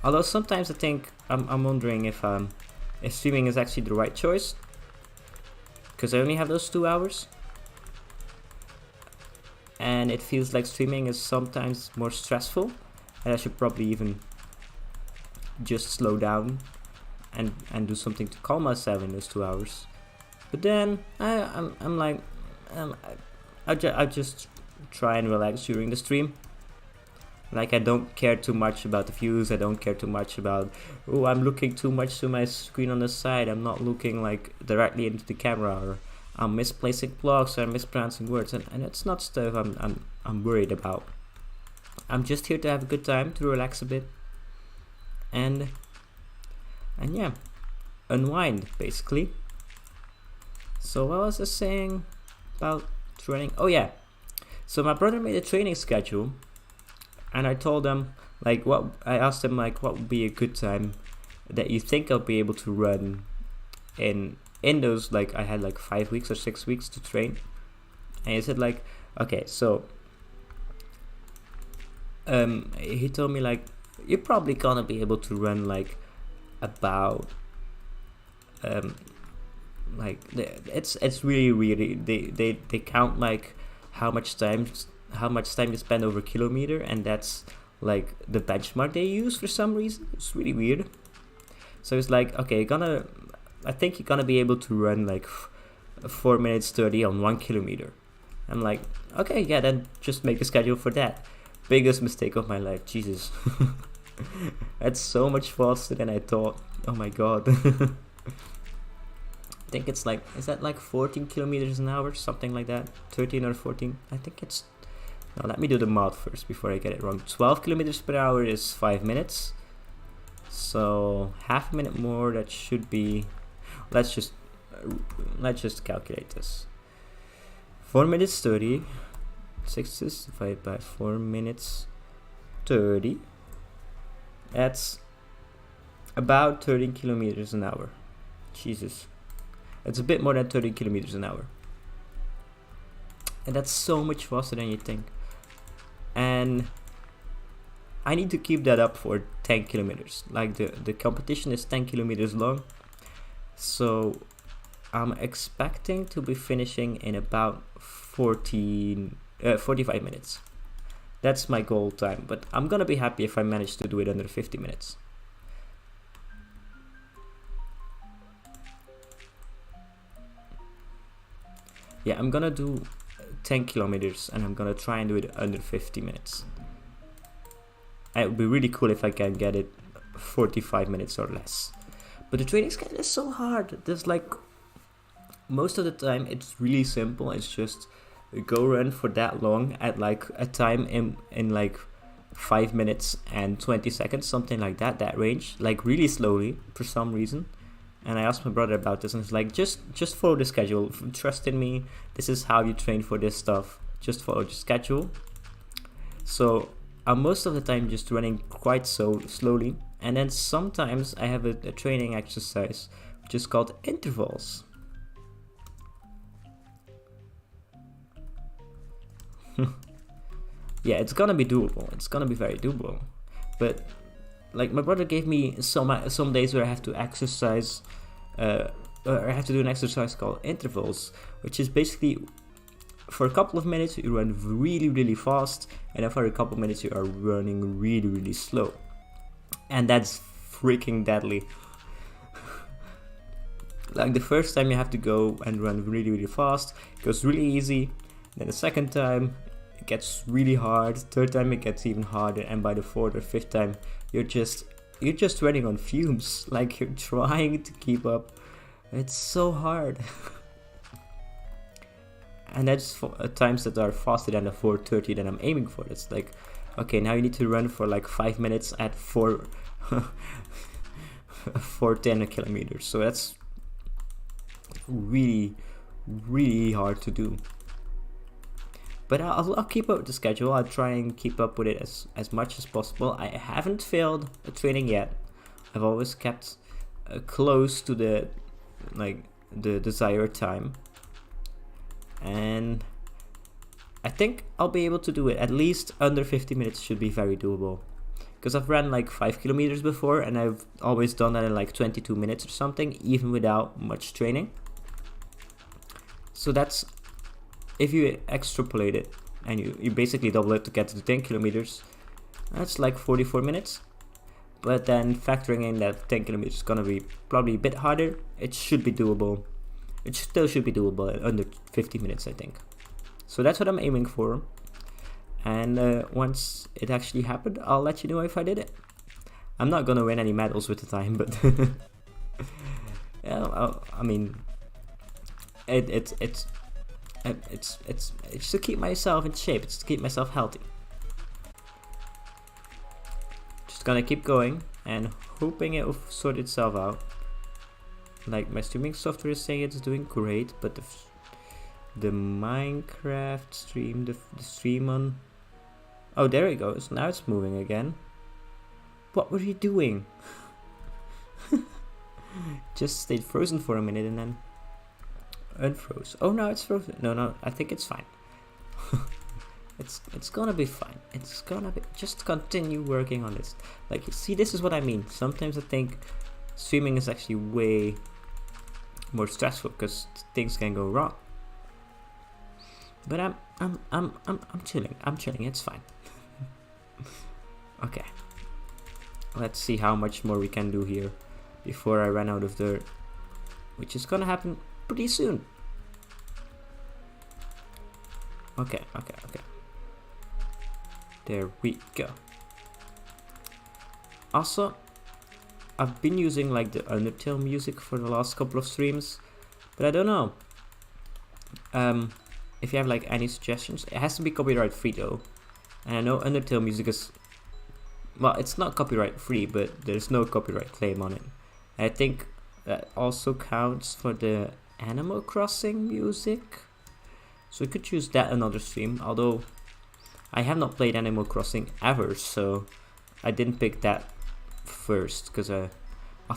Although sometimes I think I'm wondering if streaming is actually the right choice, because I only have those 2 hours, and it feels like streaming is sometimes more stressful, and I should probably even just slow down and do something to calm myself in those 2 hours. But then I'm like, I just try and relax during the stream. Like, I don't care too much about the views. I don't care too much about, oh, I'm looking too much to my screen on the side. I'm not looking like directly into the camera, or I'm misplacing blocks, or I'm mispronouncing words, and it's not stuff I'm worried about. I'm just here to have a good time, to relax a bit, and yeah, unwind basically. So what was I saying about training? Oh yeah, so my brother made a training schedule, and I told him, like, I asked him, like, what would be a good time that you think I'll be able to run in those, like, I had like 5 weeks or 6 weeks to train. And he said, like, okay, so he told me, like, you're probably gonna be able to run like about like, it's really they count like how much time you spend over kilometer, and that's like the benchmark they use for some reason. It's really weird. So it's like, okay, I think you're gonna be able to run like 4 minutes 30 on 1 kilometer. I'm like, okay, yeah, then just make a schedule for that. biggest mistake of my life. Jesus. That's so much faster than I thought. Oh my god. I think it's like, is that like 14 kilometers an hour? Something like that. 13 or 14. I think it's... Now let me do the math first before I get it wrong. 12 kilometers per hour is 5 minutes. So half a minute more, that should be... Let's just calculate this. 4 minutes 30. 6 divided by 4 minutes 30. That's about 13 kilometers an hour. Jesus. It's a bit more than 30 kilometers an hour. And that's so much faster than you think. And I need to keep that up for 10 kilometers. Like the competition is 10 kilometers long. So I'm expecting to be finishing in about 45 minutes. That's my goal time, but I'm gonna be happy if I manage to do it under 50 minutes. Yeah, I'm gonna do 10 kilometers and I'm gonna try and do it under 50 minutes. It would be really cool if I can get it 45 minutes or less. But the training schedule is so hard. There's like, most of the time it's really simple. It's just go run for that long at like a time in like 5 minutes and 20 seconds, something like that range, like really slowly for some reason. And I asked my brother about this and he's like, just follow the schedule, trust in me, this is how you train for this stuff, just follow the schedule. So I'm most of the time just running quite so slowly, and then sometimes I have a training exercise which is called intervals. Yeah, it's gonna be doable. It's gonna be very doable. But like my brother gave me some days where I have to exercise, or I have to do an exercise called intervals, which is basically for a couple of minutes you run really fast, and then for a couple of minutes you are running really slow, and that's freaking deadly. Like the first time you have to go and run really fast, it goes really easy. Then the second time it gets really hard, third time it gets even harder, and by the fourth or fifth time you're just running on fumes. Like you're trying to keep up. It's so hard. And that's for times that are faster than the 4:30 that I'm aiming for. It's like, okay, now you need to run for like 5 minutes at 410 kilometers. So that's really hard to do. But I'll keep up with the schedule. I'll try and keep up with it as much as possible. I haven't failed a training yet. I've always kept close to the desired time, and I think I'll be able to do it. At least under 50 minutes should be very doable, because I've ran like 5 kilometers before and I've always done that in like 22 minutes or something, even without much training. So that's, if you extrapolate it and you basically double it to get to the 10 kilometers, that's like 44 minutes. But then factoring in that 10 kilometers is gonna be probably a bit harder, it should be doable. It still should be doable in under 50 minutes, I think. So that's what I'm aiming for. And once it actually happened, I'll let you know if I did it. I'm not gonna win any medals with the time, but yeah, I mean, it's to keep myself in shape. It's to keep myself healthy. Just gonna keep going and hoping it will sort itself out. Like my streaming software is saying it's doing great, but the Minecraft stream, the stream on, oh, there it goes. Now it's moving again. What were you doing? Just stayed frozen for a minute and then unfroze. Oh, now it's frozen. No, I think it's fine. It's gonna be fine. It's gonna be, just continue working on this. Like, see, this is what I mean. Sometimes I think streaming is actually way more stressful because things can go wrong. But I'm chilling. I'm chilling. It's fine. Okay. Let's see how much more we can do here before I run out of dirt, which is gonna happen pretty soon. Okay. There we go. Also, I've been using like the Undertale music for the last couple of streams, but I don't know. If you have like any suggestions, it has to be copyright free though. And I know Undertale music is, well, it's not copyright free, but there's no copyright claim on it. And I think that also counts for the Animal Crossing music. So we could use that another stream, although I have not played Animal Crossing ever, so I didn't pick that first, because I've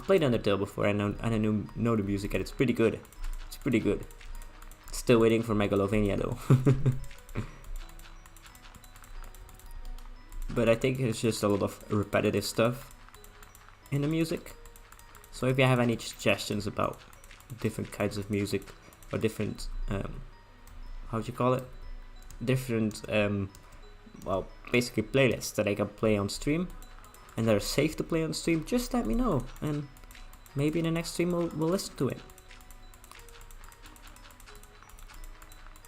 played Undertale before and I know the music, and it's pretty good. It's pretty good. Still waiting for Megalovania though. But I think it's just a lot of repetitive stuff in the music. So if you have any suggestions about different kinds of music, or different how do you call it, different well, basically playlists that I can play on stream and that are safe to play on stream, just let me know, and maybe in the next stream we'll listen to it.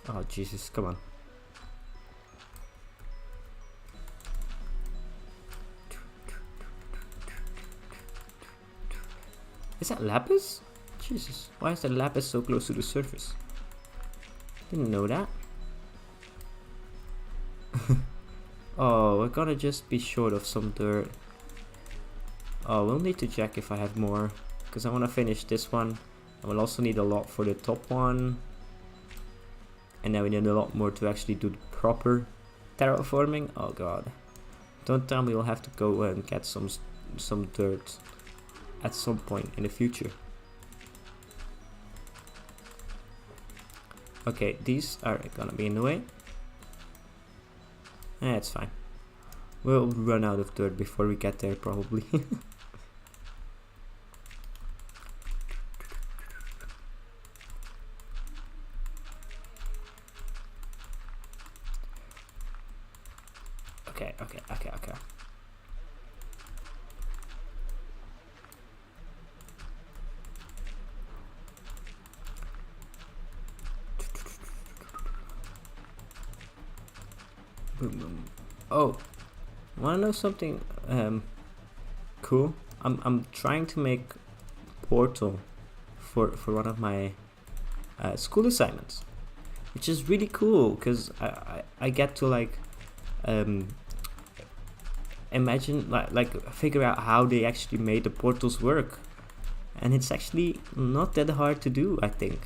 Oh Jesus, come on. Is that lapis? Jesus, why is that lapis so close to the surface? Didn't know that. Oh, we're gonna just be short of some dirt. Oh, we'll need to check if I have more, because I want to finish this one. I will also need a lot for the top one. And then we need a lot more to actually do the proper terraforming. Oh god. Don't tell me we'll have to go and get some dirt at some point in the future. Okay, these are gonna be in the way. It's fine. We'll run out of dirt before we get there probably. Okay. Boom, boom. Oh, wanna know something cool? I'm trying to make Portal for one of my school assignments, which is really cool because I get to like imagine like figure out how they actually made the portals work, and it's actually not that hard to do. I think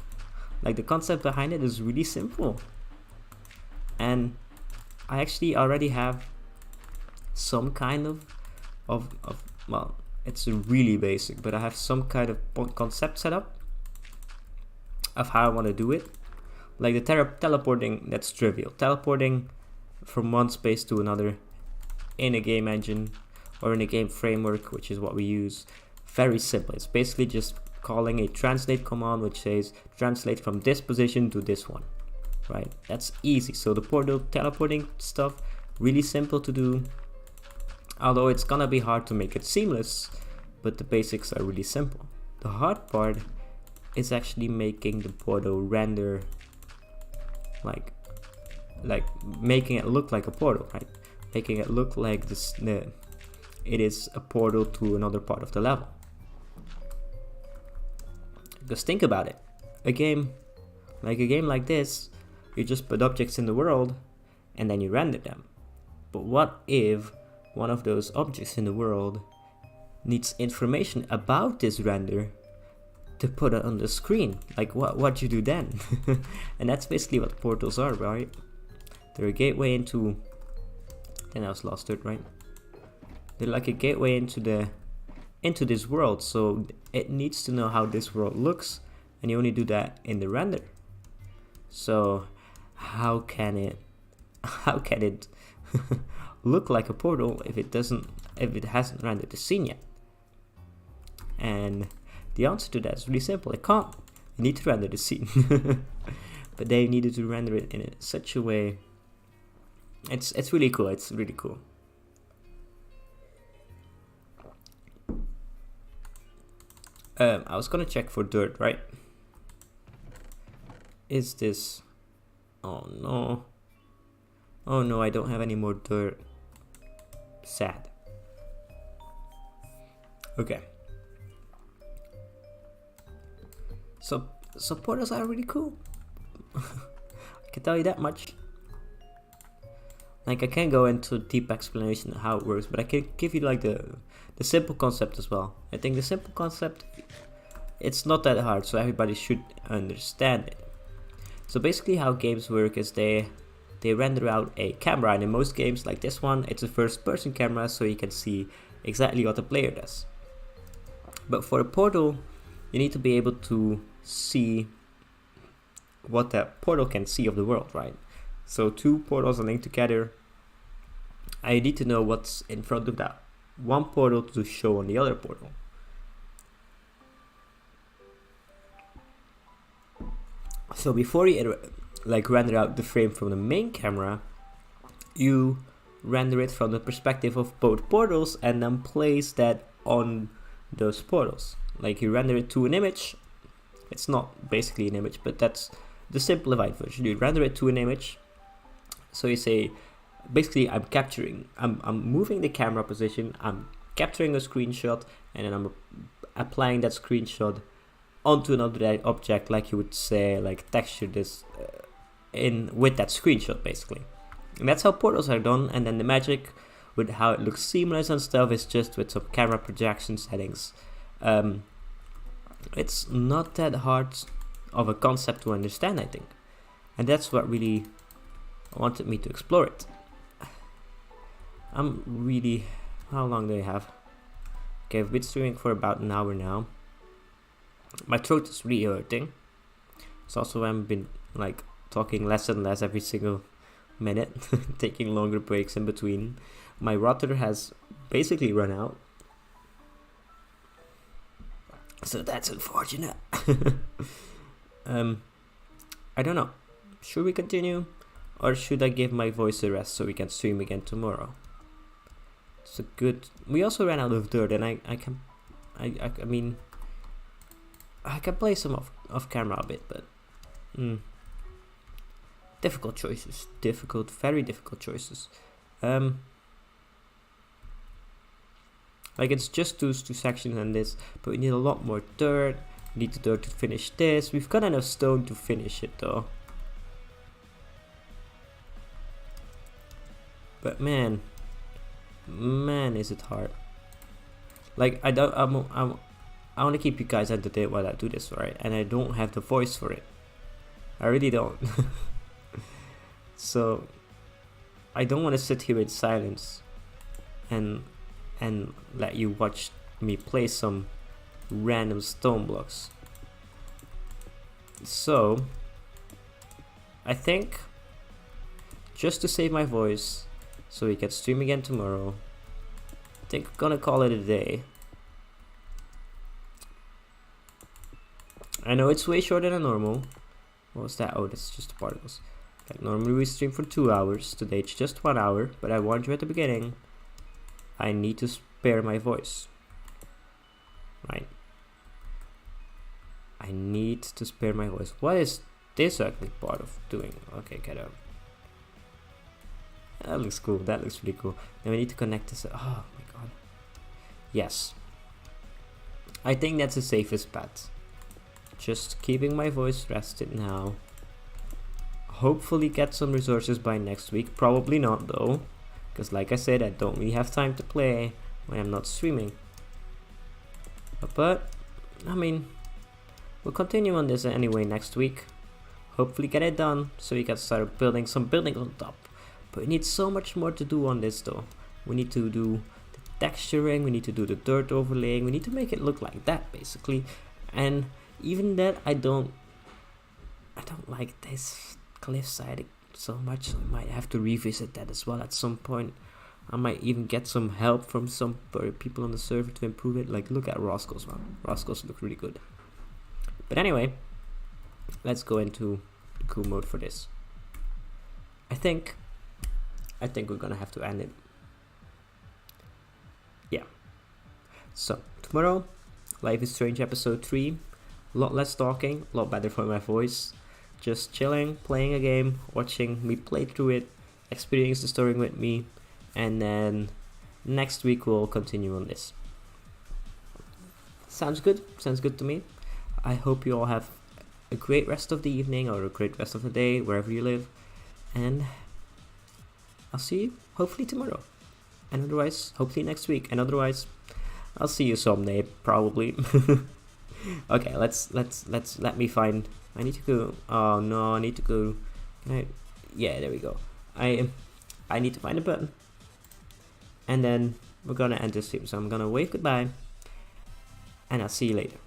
like the concept behind it is really simple, and I actually already have some kind of well, it's really basic, but I have some kind of concept set up of how I want to do it. Like the teleporting, that's trivial. Teleporting from one space to another in a game engine or in a game framework, which is what we use. Very simple. It's basically just calling a translate command which says translate from this position to this one. Right, that's easy. So the portal teleporting stuff, really simple to do, although it's gonna be hard to make it seamless, but the basics are really simple. The hard part is actually making the portal render, like making it look like a portal, right? Making it look like this, it is a portal to another part of the level. Because think about it, a game like this, you just put objects in the world and then you render them. But what if one of those objects in the world needs information about this render to put it on the screen? Like what you do then? And that's basically what portals are, right? They're a gateway into, then I was lost it, right? They're like a gateway into this world, so it needs to know how this world looks, and you only do that in the render. So how can it look like a portal if it hasn't rendered the scene yet? And the answer to that is really simple. It can't. You need to render the scene. But they needed to render it in such a way. It's really cool. It's really cool. I was gonna check for dirt, right? Is this... Oh no, I don't have any more dirt. Sad. Okay. So portals are really cool. I can tell you that much. Like, I can't go into deep explanation of how it works, but I can give you like the simple concept as well. I think the simple concept, it's not that hard, so everybody should understand it. So basically how games work is they render out a camera, and in most games like this one, it's a first person camera, so you can see exactly what the player does. But for a portal, you need to be able to see what that portal can see of the world, right? So two portals are linked together. I need to know what's in front of that one portal to show on the other portal. So before you like render out the frame from the main camera, you render it from the perspective of both portals and then place that on those portals. Like, you render it to an image. It's not basically an image, but that's the simplified version. You render it to an image. So you say, basically, I'm moving the camera position, I'm capturing a screenshot, and then I'm applying that screenshot onto another object, like you would say, like texture this in with that screenshot, basically. And that's how portals are done. And then the magic with how it looks seamless and stuff is just with some camera projection settings. It's not that hard of a concept to understand, I think, and that's what really wanted me to explore it. How long do I have? Okay, I've been streaming for about an hour now. My throat is really hurting. It's also I've been like talking less and less every single minute, taking longer breaks in between. My water has basically run out, so that's unfortunate. I don't know. Should we continue, or should I give my voice a rest so we can stream again tomorrow? It's a good. We also ran out of dirt, and I mean, I can play some off camera a bit, but difficult choices. Very difficult choices. Like, it's just two sections and this, but we need a lot more dirt. We need the dirt to finish this. We've got enough stone to finish it though. But man, is it hard. Like, I want to keep you guys entertained while I do this, right? And I don't have the voice for it. I really don't. So I don't want to sit here in silence and let you watch me play some random stone blocks. So I think, just to save my voice so we can stream again tomorrow, I think I'm gonna call it a day. I know it's way shorter than normal. What was that? Oh, that's just the particles. Like, normally we stream for 2 hours. Today it's just 1 hour, but I warned you at the beginning, I need to spare my voice. Right? I need to spare my voice. What is this ugly part of doing? Okay, get out. That looks cool. That looks really cool. Then we need to connect this. Oh my god. Yes. I think that's the safest bet. Just keeping my voice rested now. Hopefully get some resources by next week. Probably not though, because like I said, I don't really have time to play when I'm not streaming. But I mean, we'll continue on this anyway next week. Hopefully get it done so we can start building some buildings on top. But we need so much more to do on this though. We need to do the texturing, we need to do the dirt overlaying, we need to make it look like that basically. And even that, I don't like this cliffside so much, so I might have to revisit that as well at some point. I might even get some help from some people on the server to improve it. Like, look at Roscoe's, man. Roscoe's look really good. But anyway, let's go into the cool mode for this. I think we're gonna have to end it. Yeah. So tomorrow, Life is Strange episode 3. A lot less talking, a lot better for my voice. Just chilling, playing a game, watching me play through it, experience the story with me, and then next week we'll continue on this. Sounds good to me. I hope you all have a great rest of the evening or a great rest of the day wherever you live, and I'll see you hopefully tomorrow, and otherwise hopefully next week, and otherwise I'll see you someday probably. Okay, let me find. I need to go. Oh no, I need to go. Can I? Yeah, there we go. I need to find a button, and then we're gonna end this stream. So I'm gonna wave goodbye, and I'll see you later.